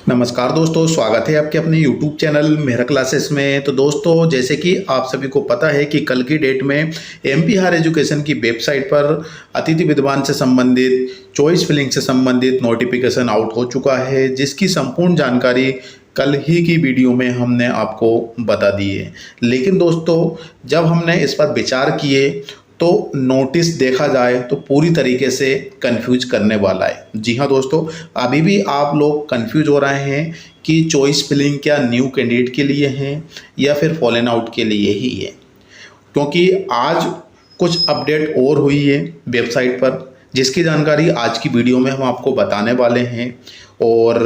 नमस्कार दोस्तों, स्वागत है आपके अपने YouTube चैनल मेहरा क्लासेस में। तो दोस्तों, जैसे कि आप सभी को पता है कि कल की डेट में एमपी हायर एजुकेशन की वेबसाइट पर अतिथि विद्वान से संबंधित चॉइस फिलिंग से संबंधित नोटिफिकेशन आउट हो चुका है, जिसकी संपूर्ण जानकारी कल ही की वीडियो में हमने आपको बता दी है। लेकिन दोस्तों, जब हमने इस पर विचार किए तो नोटिस देखा जाए तो पूरी तरीके से कंफ्यूज करने वाला है। जी हाँ दोस्तों, अभी भी आप लोग कंफ्यूज हो रहे हैं कि चॉइस फिलिंग क्या न्यू कैंडिडेट के लिए है या फिर फॉलन आउट के लिए ही है, क्योंकि आज कुछ अपडेट और हुई है वेबसाइट पर, जिसकी जानकारी आज की वीडियो में हम आपको बताने वाले हैं। और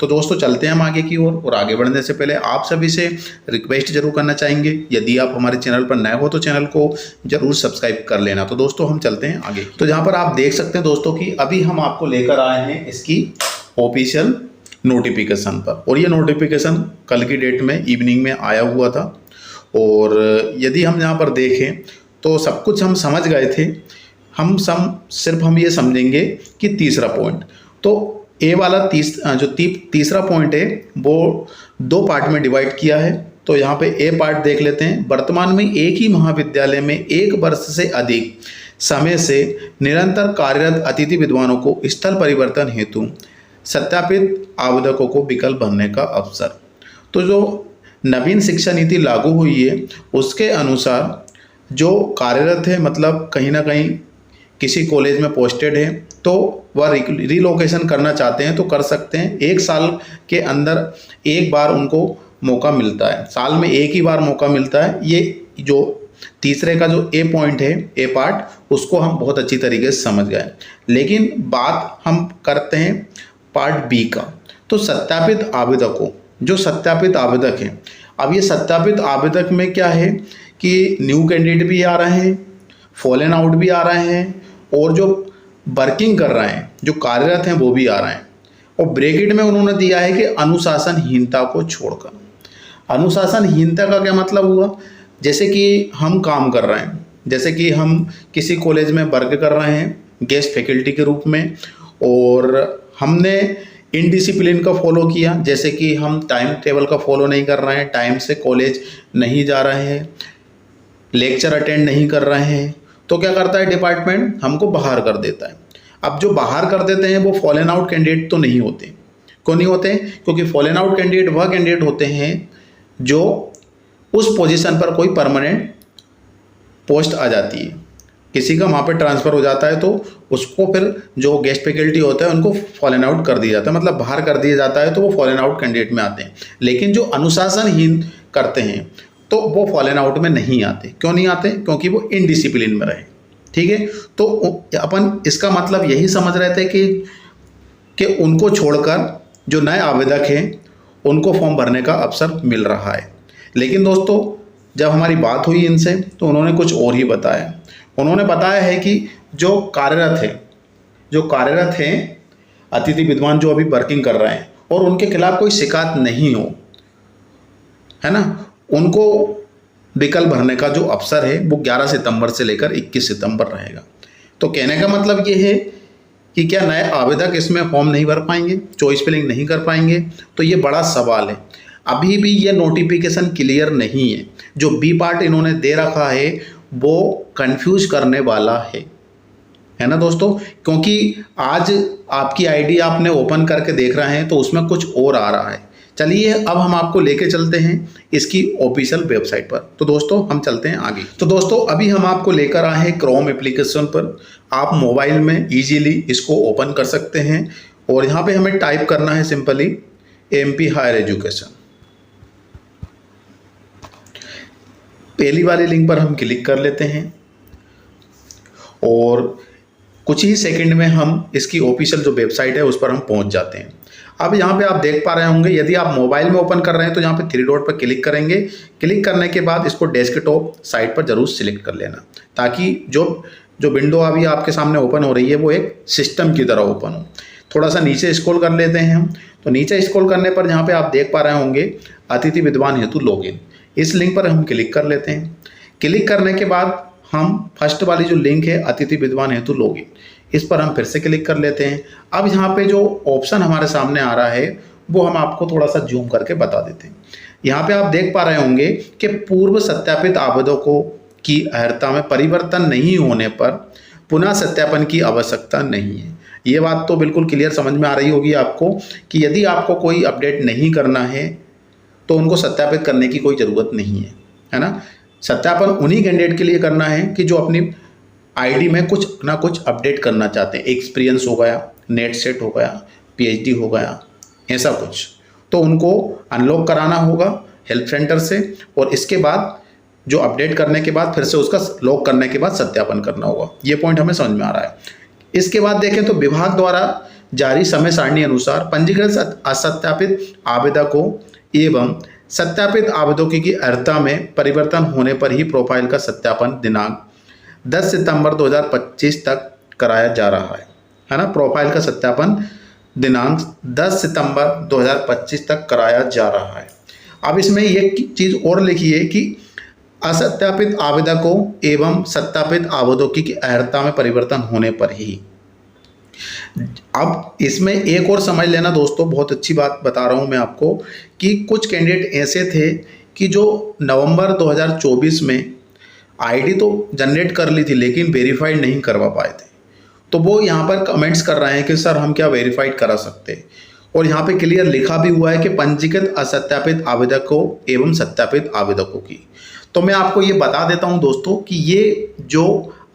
तो दोस्तों, चलते हैं हम आगे की ओर। और आगे बढ़ने से पहले आप सभी से रिक्वेस्ट जरूर करना चाहेंगे, यदि आप हमारे चैनल पर नए हो तो चैनल को जरूर सब्सक्राइब कर लेना। तो दोस्तों, हम चलते हैं आगे। तो जहाँ पर आप देख सकते हैं दोस्तों कि अभी हम आपको लेकर आए हैं इसकी ऑफिशियल नोटिफिकेशन पर, और ये नोटिफिकेशन कल की डेट में इवनिंग में आया हुआ था। और यदि हम यहाँ पर देखें तो सब कुछ हम समझ गए थे। सिर्फ हम ये समझेंगे कि तीसरा पॉइंट, तो ए वाला तीसरा पॉइंट है वो दो पार्ट में डिवाइड किया है। तो यहाँ पे ए पार्ट देख लेते हैं। वर्तमान में एक ही महाविद्यालय में एक वर्ष से अधिक समय से निरंतर कार्यरत अतिथि विद्वानों को स्थल परिवर्तन हेतु सत्यापित आवेदकों को विकल्प भरने का अवसर। तो जो नवीन शिक्षा नीति लागू हुई है उसके अनुसार जो कार्यरत है, मतलब कहीं ना कहीं किसी कॉलेज में पोस्टेड है, तो वह रिलोकेशन करना चाहते हैं तो कर सकते हैं। एक साल के अंदर एक बार उनको मौका मिलता है, साल में एक ही बार मौका मिलता है। ये जो तीसरे का जो ए पॉइंट है, ए पार्ट, उसको हम बहुत अच्छी तरीके से समझ गए। लेकिन बात हम करते हैं पार्ट बी का। तो सत्यापित आवेदकों, जो सत्यापित आवेदक हैं, अब ये सत्यापित आवेदक में क्या है कि न्यू कैंडिडेट भी आ रहे हैं, फॉलन आउट भी आ रहे हैं, और जो वर्किंग कर रहे हैं, जो कार्यरत हैं, वो भी आ रहे हैं। और ब्रैकेट में उन्होंने दिया है कि अनुशासनहीनता को छोड़कर। अनुशासनहीनता का क्या मतलब हुआ? जैसे कि हम काम कर रहे हैं, जैसे कि हम किसी कॉलेज में वर्क कर रहे हैं गेस्ट फैकल्टी के रूप में, और हमने इनडिसिप्लिन का फॉलो किया, जैसे कि हम टाइम टेबल का फॉलो नहीं कर रहे हैं, टाइम से कॉलेज नहीं जा रहे हैं, लेक्चर अटेंड नहीं कर रहे हैं, तो क्या करता है डिपार्टमेंट? हमको बाहर कर देता है। अब जो बाहर कर देते हैं वो फॉलन आउट कैंडिडेट तो नहीं होते। क्यों नहीं होते? क्योंकि फॉलन आउट कैंडिडेट वह कैंडिडेट होते हैं जो उस पोजीशन पर कोई परमानेंट पोस्ट आ जाती है, किसी का वहाँ पे ट्रांसफ़र हो जाता है, तो उसको फिर जो गेस्ट फैकल्टी होता है उनको फॉलन आउट कर दिया जाता है, मतलब बाहर कर दिया जाता है, तो वो फॉलन आउट कैंडिडेट में आते हैं। लेकिन जो अनुशासनहीन करते हैं तो वो फॉलन आउट में नहीं आते। क्यों नहीं आते? क्योंकि वो इनडिसिप्लिन में रहे। ठीक है, तो अपन इसका मतलब यही समझ रहे थे कि उनको छोड़कर जो नए आवेदक हैं उनको फॉर्म भरने का अवसर मिल रहा है। लेकिन दोस्तों, जब हमारी बात हुई इनसे तो उन्होंने कुछ और ही बताया। उन्होंने बताया है कि जो कार्यरत हैं अतिथि विद्वान, जो अभी वर्किंग कर रहे हैं और उनके खिलाफ कोई शिकायत नहीं हो, है ना, उनको विकल्प भरने का जो अवसर है वो 11 सितंबर से लेकर 21 सितंबर रहेगा। तो कहने का मतलब ये है कि क्या नए आवेदक इसमें फॉर्म नहीं भर पाएंगे, चॉइस फिलिंग नहीं कर पाएंगे? तो ये बड़ा सवाल है। अभी भी ये नोटिफिकेशन क्लियर नहीं है। जो बी पार्ट इन्होंने दे रखा है वो कंफ्यूज करने वाला है ना दोस्तों, क्योंकि आज आपकी आईडी आपने ओपन करके देख रहे हैं तो उसमें कुछ और आ रहा है। चलिए, अब हम आपको लेके चलते हैं इसकी ऑफिशियल वेबसाइट पर। तो दोस्तों, हम चलते हैं आगे। तो दोस्तों, अभी हम आपको लेकर आए हैं क्रोम एप्लीकेशन पर। आप मोबाइल में इजीली इसको ओपन कर सकते हैं, और यहाँ पे हमें टाइप करना है सिंपली एमपी हायर एजुकेशन। पहली वाली लिंक पर हम क्लिक कर लेते हैं और कुछ ही सेकंड में हम इसकी ऑफिशियल जो वेबसाइट है उस पर हम पहुंच जाते हैं। अब यहाँ पे आप देख पा रहे होंगे, यदि आप मोबाइल में ओपन कर रहे हैं तो यहाँ पे 3 डॉट पर क्लिक करेंगे। क्लिक करने के बाद इसको डेस्कटॉप साइट पर जरूर सिलेक्ट कर लेना, ताकि जो विंडो अभी आपके सामने ओपन हो रही है वो एक सिस्टम की तरह ओपन हो। थोड़ा सा नीचे स्क्रॉल कर लेते हैं हम। तो नीचे स्क्रॉल करने पर यहाँ पे आप देख पा रहे होंगे अतिथि विद्वान हेतु लॉगिन, इस लिंक पर हम क्लिक कर लेते हैं। क्लिक करने के बाद हम फर्स्ट वाली जो लिंक है अतिथि विद्वान हेतु लॉगिन, इस पर हम फिर से क्लिक कर लेते हैं। अब यहाँ पे जो ऑप्शन हमारे सामने आ रहा है वो हम आपको थोड़ा सा जूम करके बता देते हैं। यहाँ पे आप देख पा रहे होंगे कि पूर्व सत्यापित आवेदकों की अर्हता में परिवर्तन नहीं होने पर पुनः सत्यापन की आवश्यकता नहीं है। ये बात तो बिल्कुल क्लियर समझ में आ रही होगी आपको कि यदि आपको कोई अपडेट नहीं करना है तो उनको सत्यापित करने की कोई ज़रूरत नहीं है ना। सत्यापन उन्हीं कैंडिडेट के लिए करना है कि जो अपनी आईडी में कुछ ना कुछ अपडेट करना चाहते हैं। एक्सपीरियंस हो गया, नेट सेट हो गया, पीएचडी हो गया, ऐसा कुछ, तो उनको अनलॉक कराना होगा हेल्प सेंटर से, और इसके बाद जो अपडेट करने के बाद फिर से उसका लॉक करने के बाद सत्यापन करना होगा। ये पॉइंट हमें समझ में आ रहा है। इसके बाद देखें तो विभाग द्वारा जारी समय सारणी अनुसार पंजीकृत असत्यापित आवेदकों एवं सत्यापित आवेदकों की अर्हता में परिवर्तन होने पर ही प्रोफाइल का सत्यापन दिनांक 10 सितंबर 2025 तक कराया जा रहा है ना। प्रोफाइल का सत्यापन दिनांक 10 सितंबर 2025 तक कराया जा रहा है। अब इसमें एक चीज़ और लिखी है कि असत्यापित आवेदकों एवं सत्यापित आवेदकों की अर्हता में परिवर्तन होने पर ही। अब इसमें एक और समझ लेना दोस्तों, बहुत अच्छी बात बता रहा हूं मैं आपको कि कुछ कैंडिडेट ऐसे थे कि जो नवंबर 2024 में आईडी तो जनरेट कर ली थी लेकिन वेरीफाइड नहीं करवा पाए थे। तो वो यहाँ पर कमेंट्स कर रहे हैं कि सर हम क्या वेरीफाइड करा सकते हैं, और यहाँ पे क्लियर लिखा भी हुआ है कि पंजीकृत असत्यापित आवेदकों एवं सत्यापित आवेदकों की। तो मैं आपको ये बता देता हूँ दोस्तों कि ये जो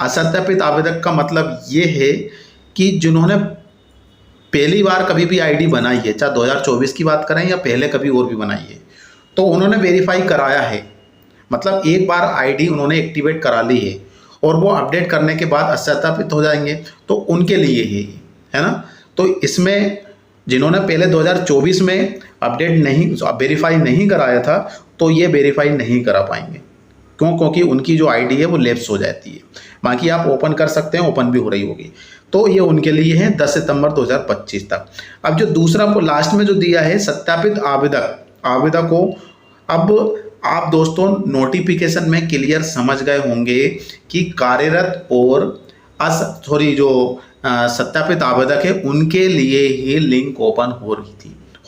असत्यापित आवेदक का मतलब ये है कि जिन्होंने पहली बार कभी भी आईडी बनाई है, चाहे 2024 की बात करें या पहले कभी और भी बनाई है, तो उन्होंने वेरीफाई कराया है, मतलब एक बार आईडी उन्होंने एक्टिवेट करा ली है और वो अपडेट करने के बाद असत्यापित हो जाएंगे, तो उनके लिए ही है ना। तो इसमें जिन्होंने पहले 2024 में अपडेट नहीं वेरीफाई नहीं कराया था तो ये वेरीफाई नहीं करा पाएंगे। क्यों? क्योंकि उनकी जो आईडी है वो लैप्स हो जाती है। बाकी आप ओपन कर सकते हैं, ओपन भी हो रही होगी। तो ये उनके लिए है 10 सितंबर 2025 तक। अब जो दूसरा लास्ट में जो दिया है सत्यापित आवेदकों, अब आप दोस्तों नोटिफिकेशन में क्लियर समझ गए होंगे कि कार्यरत और जो सत्यापित आवेदक है उनके लिए ही लिंक ओपन हो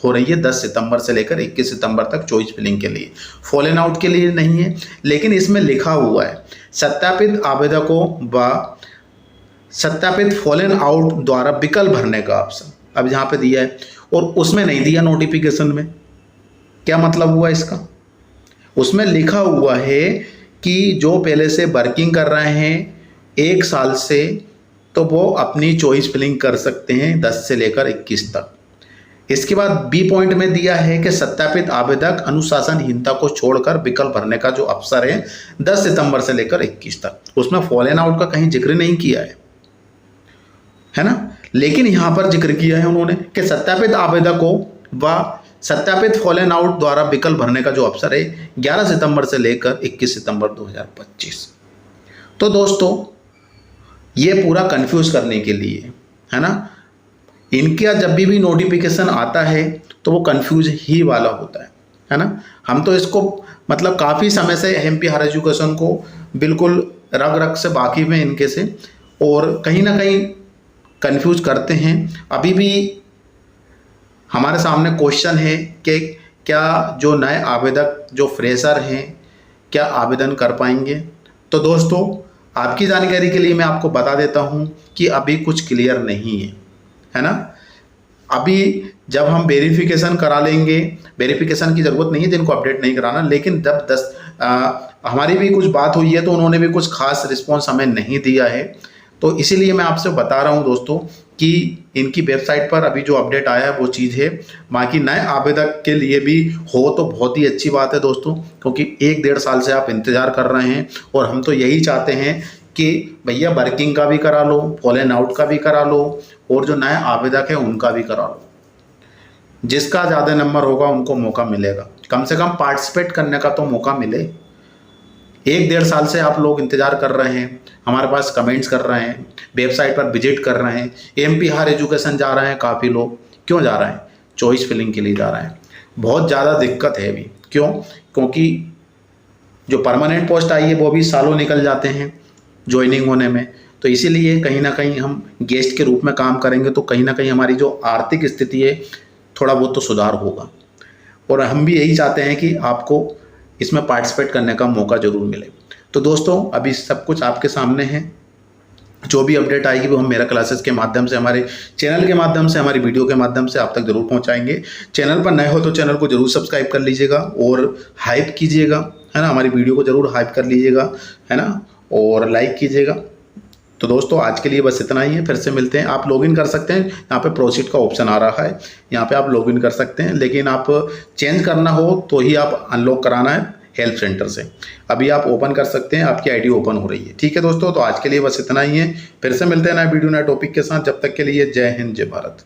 रही है 10 सितंबर से लेकर 21 सितंबर तक चॉइस फिलिंग के लिए, फॉलन आउट के लिए नहीं है। लेकिन इसमें लिखा हुआ है सत्यापित आवेदकों व सत्यापित फॉलन आउट द्वारा विकल्प भरने का ऑप्शन अब यहाँ पे दिया है और उसमें नहीं दिया नोटिफिकेशन में। क्या मतलब हुआ इसका? उसमें लिखा हुआ है कि जो पहले से वर्किंग कर रहे हैं 1 साल से, तो वो अपनी चॉइस फिलिंग कर सकते हैं 10 से लेकर 21 तक। इसके बाद बी पॉइंट में दिया है कि सत्यापित आवेदक अनुशासनहीनता को छोड़कर विकल्प भरने का जो अवसर है 10 सितंबर से लेकर 21 तक। उसमें फॉलन आउट का कहीं जिक्र नहीं किया है ना। लेकिन यहाँ पर जिक्र किया है उन्होंने कि सत्यापित आवेदकों व सत्यापित फॉलन आउट द्वारा विकल्प भरने का जो अवसर है 11 सितंबर से लेकर 21 सितंबर 2025। तो दोस्तों ये पूरा कंफ्यूज करने के लिए है ना, इनका जब भी नोटिफिकेशन आता है तो वो कंफ्यूज ही वाला होता है ना। हम तो इसको मतलब काफ़ी समय से एमपी हायर एजुकेशन को बिल्कुल रग रग से वाकिफ हैं इनके से, और कहीं ना कहीं कंफ्यूज करते हैं। अभी भी हमारे सामने क्वेश्चन है कि क्या जो नए आवेदक जो फ्रेशर हैं क्या आवेदन कर पाएंगे। तो दोस्तों आपकी जानकारी के लिए मैं आपको बता देता हूं कि अभी कुछ क्लियर नहीं है ना। अभी जब हम वेरिफिकेशन करा लेंगे, वेरिफिकेशन की ज़रूरत नहीं है जिनको अपडेट नहीं कराना, लेकिन जब हमारी भी कुछ बात हुई है तो उन्होंने भी कुछ खास रिस्पॉन्स हमें नहीं दिया है। तो इसीलिए मैं आपसे बता रहा हूं दोस्तों कि इनकी वेबसाइट पर अभी जो अपडेट आया है वो चीज़ है। बाकी नए आवेदक के लिए भी हो तो बहुत ही अच्छी बात है दोस्तों, क्योंकि 1-1.5 साल से आप इंतज़ार कर रहे हैं और हम तो यही चाहते हैं कि भैया वर्किंग का भी करा लो, फॉलन आउट का भी करा लो, और जो नए आवेदक है उनका भी करा लो। जिसका ज़्यादा नंबर होगा उनको मौका मिलेगा, कम से कम पार्टिसिपेट करने का तो मौका मिले। 1-1.5 साल से आप लोग इंतज़ार कर रहे हैं, हमारे पास कमेंट्स कर रहे हैं, वेबसाइट पर विजिट कर रहे हैं, एमपी हायर एजुकेशन जा रहे हैं काफ़ी लोग। क्यों जा रहे हैं? चॉइस फिलिंग के लिए जा रहे हैं। बहुत ज़्यादा दिक्कत है अभी। क्यों? क्योंकि जो परमानेंट पोस्ट आई है वो भी सालों निकल जाते हैं ज्वाइनिंग होने में। तो इसीलिए कहीं ना कहीं हम गेस्ट के रूप में काम करेंगे तो कहीं ना कहीं हमारी जो आर्थिक स्थिति है थोड़ा बहुत तो सुधार होगा। और हम भी यही चाहते हैं कि आपको इसमें पार्टिसिपेट करने का मौका ज़रूर मिले। तो दोस्तों अभी सब कुछ आपके सामने है, जो भी अपडेट आएगी वो हम मेरा क्लासेस के माध्यम से, हमारे चैनल के माध्यम से, हमारी वीडियो के माध्यम से आप तक जरूर पहुंचाएंगे। चैनल पर नए हो तो चैनल को जरूर सब्सक्राइब कर लीजिएगा और हाइप कीजिएगा, है ना, हमारी वीडियो को जरूर हाइप कर लीजिएगा, है ना, और लाइक कीजिएगा। तो दोस्तों आज के लिए बस इतना ही है, फिर से मिलते हैं। आप लॉगिन कर सकते हैं, यहाँ पे प्रोसीड का ऑप्शन आ रहा है, यहाँ पे आप लॉगिन कर सकते हैं, लेकिन आप चेंज करना हो तो ही आप अनलॉक कराना है हेल्प सेंटर से। अभी आप ओपन कर सकते हैं, आपकी आईडी ओपन हो रही है। ठीक है दोस्तों, तो आज के लिए बस इतना ही है, फिर से मिलते हैं नए वीडियो नए टॉपिक के साथ। जब तक के लिए जय हिंद जय भारत।